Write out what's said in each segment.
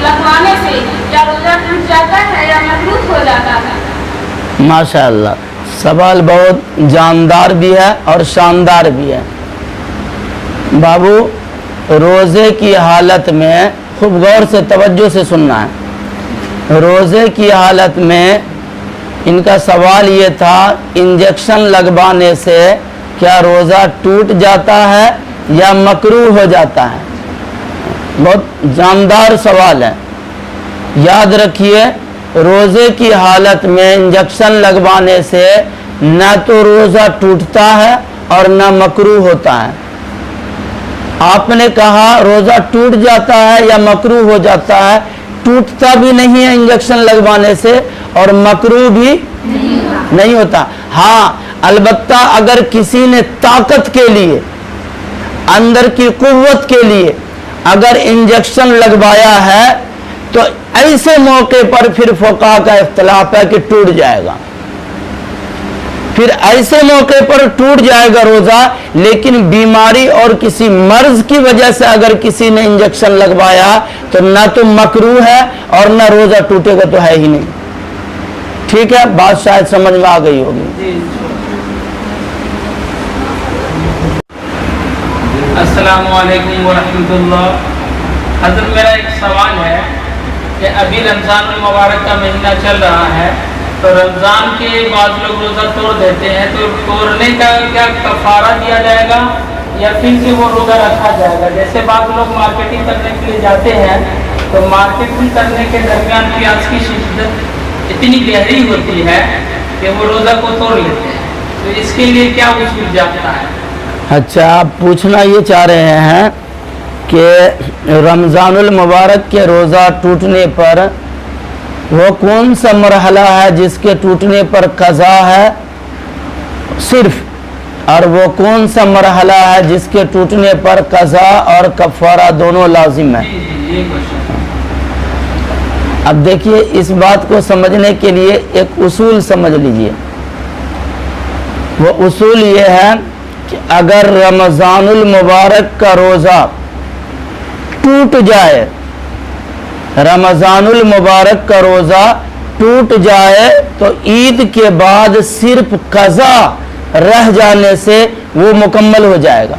लगवाने से क्या रोजा टूट जाता है या मकरूह हो जाता है? माशाअल्लाह, सवाल बहुत जानदार भी है और शानदार भी है। बाबू, रोज़े की हालत में खूब गौर से तवज्जो से सुनना है। रोज़े की हालत में इनका सवाल ये था, इंजेक्शन लगवाने से क्या रोज़ा टूट जाता है या मकरूह हो जाता है? बहुत जानदार सवाल है। याद रखिए, रोज़े की हालत में इंजेक्शन लगवाने से न तो रोज़ा टूटता है और न मकरूह होता है। आपने कहा रोज़ा टूट जाता है या मकरूह हो जाता है। टूटता भी नहीं है इंजेक्शन लगवाने से और मकरूह भी नहीं होता। हाँ, अलबत्ता अगर किसी ने ताकत के लिए, अंदर की कुव्वत के लिए अगर इंजेक्शन लगवाया है तो ऐसे मौके पर फिर फुक़हा का इख्तिलाफ है कि टूट जाएगा। फिर ऐसे मौके पर टूट जाएगा रोज़ा, लेकिन बीमारी और किसी मर्ज की वजह से अगर किसी ने इंजेक्शन लगवाया तो ना तो मकरूह है और ना रोज़ा टूटेगा, तो है ही नहीं। ठीक है, बात शायद समझ में आ गई होगी। अस्सलामु अलैकुम व रहमतुल्लाह। हज़रत, मेरा एक सवाल है कि अभी रमज़ान मुबारक का महीना चल रहा है, तो रमज़ान के बाद लोग रोज़ा तोड़ देते हैं, तो तोड़ने का क्या कफ़ारा दिया जाएगा या फिर से वो रोज़ा रखा जाएगा? जैसे बाद लोग मार्केटिंग करने के लिए जाते हैं, तो मार्केटिंग करने के दरमियान प्याज की शिद्दत इतनी गहरी होती है कि वो रोज़ा को तोड़ लेते हैं, तो इसके लिए क्या उसूल जाता है? अच्छा, आप पूछना ये चाह रहे हैं कि रमज़ानुल मुबारक के रोज़ा टूटने पर वो कौन सा मरहला है जिसके टूटने पर कज़ा है सिर्फ, और वो कौन सा मरहला है जिसके टूटने पर कज़ा और कफ़ारा दोनों लाजिम है? अब देखिए, इस बात को समझने के लिए एक उसूल समझ लीजिए। वो उसूल ये है कि अगर रमज़ानुल मुबारक का रोज़ा टूट जाए, रमज़ानुल मुबारक का रोज़ा टूट जाए तो ईद के बाद सिर्फ कज़ा रह जाने से वो मुकम्मल हो जाएगा।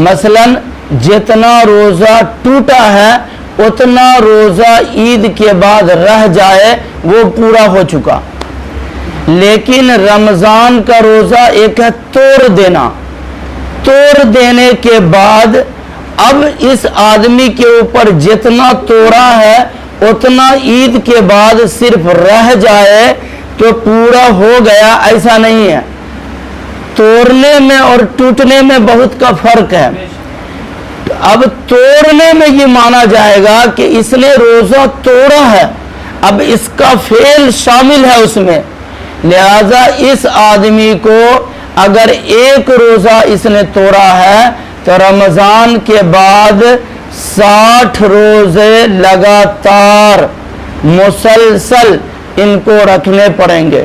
मसलन जितना रोज़ा टूटा है उतना रोज़ा ईद के बाद रह जाए, वो पूरा हो चुका। लेकिन रमज़ान का रोज़ा एक है तोड़ देना। तोड़ देने के बाद अब इस आदमी के ऊपर जितना तोड़ा है उतना ईद के बाद सिर्फ रह जाए तो पूरा हो गया, ऐसा नहीं है। तोड़ने में और टूटने में बहुत का फर्क है। अब तोड़ने में ये माना जाएगा कि इसने रोज़ा तोड़ा है, अब इसका फेल शामिल है उसमें, लिहाजा इस आदमी को अगर एक रोज़ा इसने तोड़ा है तो रमज़ान के बाद 60 रोज़े लगातार मुसलसल इनको रखने पड़ेंगे।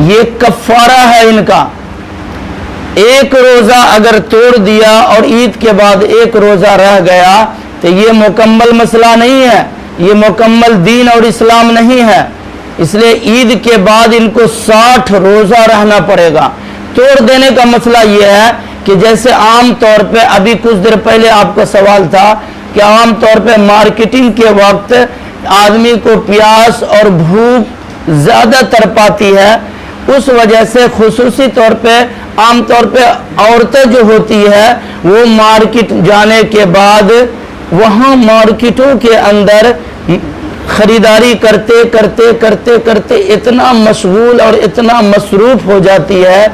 ये कफ़ारा है इनका। एक रोज़ा अगर तोड़ दिया और ईद के बाद एक रोज़ा रह गया तो ये मुकम्मल मसला नहीं है, ये मुकम्मल दीन और इस्लाम नहीं है। इसलिए ईद के बाद इनको 60 रोज़ा रहना पड़ेगा। तोड़ देने का मसला ये है कि जैसे आम तौर पे, अभी कुछ देर पहले आपका सवाल था कि आम तौर पे मार्केटिंग के वक्त आदमी को प्यास और भूख ज़्यादा तड़पाती है, उस वजह से खुसूसी तौर पे आम तौर पे औरतें जो होती है वो मार्केट जाने के बाद वहाँ मार्केटों के अंदर खरीदारी करते करते करते करते इतना मशगूल और इतना मसरूफ़ हो जाती है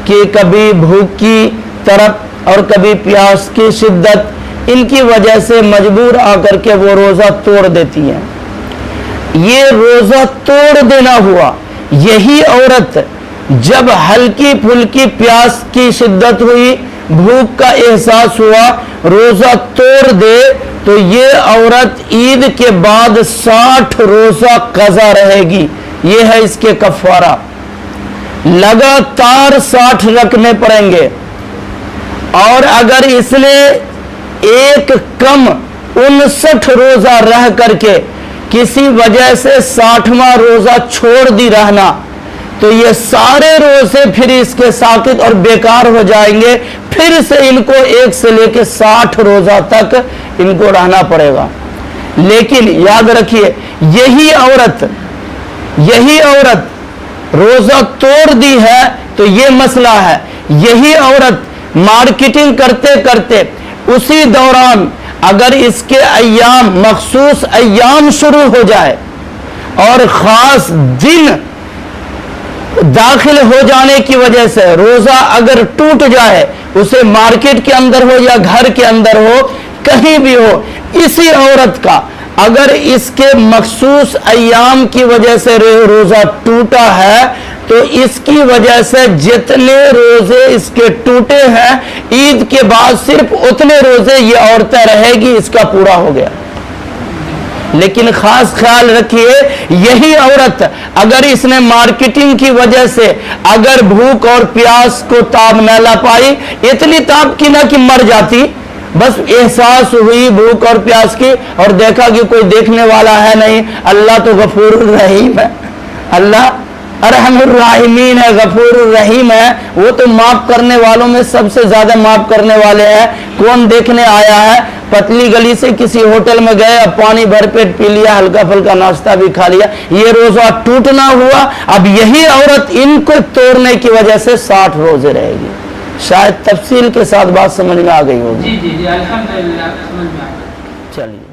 कि कभी भूख की तरफ और कभी प्यास की शिद्दत, इनकी वजह से मजबूर आकर के वो रोज़ा तोड़ देती है। ये रोज़ा तोड़ देना हुआ। यही औरत जब हल्की फुल्की प्यास की शिद्दत हुई, भूख का एहसास हुआ, रोज़ा तोड़ दे, तो ये औरत ईद के बाद 60 रोज़ा कज़ा रहेगी। ये है इसके कफ़ारा। लगातार 60 रखने पड़ेंगे। और अगर इसने एक कम 59 रोजा रह करके किसी वजह से 60वां रोजा छोड़ दी रहना, तो ये सारे रोजे फिर इसके साकित और बेकार हो जाएंगे। फिर से इनको 1 से लेकर 60 रोजा तक इनको रहना पड़ेगा। लेकिन याद रखिए, यही औरत रोजा तोड़ दी है तो ये मसला है। यही औरत मार्केटिंग करते करते उसी दौरान अगर इसके अय्याम, मखसूस अय्याम शुरू हो जाए और खास दिन दाखिल हो जाने की वजह से रोजा अगर टूट जाए, उसे मार्केट के अंदर हो या घर के अंदर हो, कहीं भी हो, इसी औरत का अगर इसके मखसूस अय्याम की वजह से रोजा टूटा है तो इसकी वजह से जितने रोजे इसके टूटे हैं, ईद के बाद सिर्फ उतने रोजे ये औरतें रहेगी, इसका पूरा हो गया। लेकिन खास ख्याल रखिए, यही औरत अगर इसने मार्केटिंग की वजह से अगर भूख और प्यास को ताब न ला पाई, इतनी ताब की ना कि मर जाती, बस एहसास हुई भूख और प्यास की और देखा कि कोई देखने वाला है नहीं, अल्लाह तो गफूर रहीम है, अल्लाह अरहमुर राहिमीन है, गफूर रहीम है, वो तो माफ करने वालों में सबसे ज्यादा माफ करने वाले हैं। कौन देखने आया है? पतली गली से किसी होटल में गए, अब पानी भर पेट पी लिया, हल्का फुल्का नाश्ता भी खा लिया, ये रोजा टूटना हुआ। अब यही औरत इनको तोड़ने की वजह से 60 रोजे रहेगी। शायद तफसील के साथ बात समझ में आ गई होगी। जी, अल्हम्दुलिल्लाह समझ में आ गई। चलिए।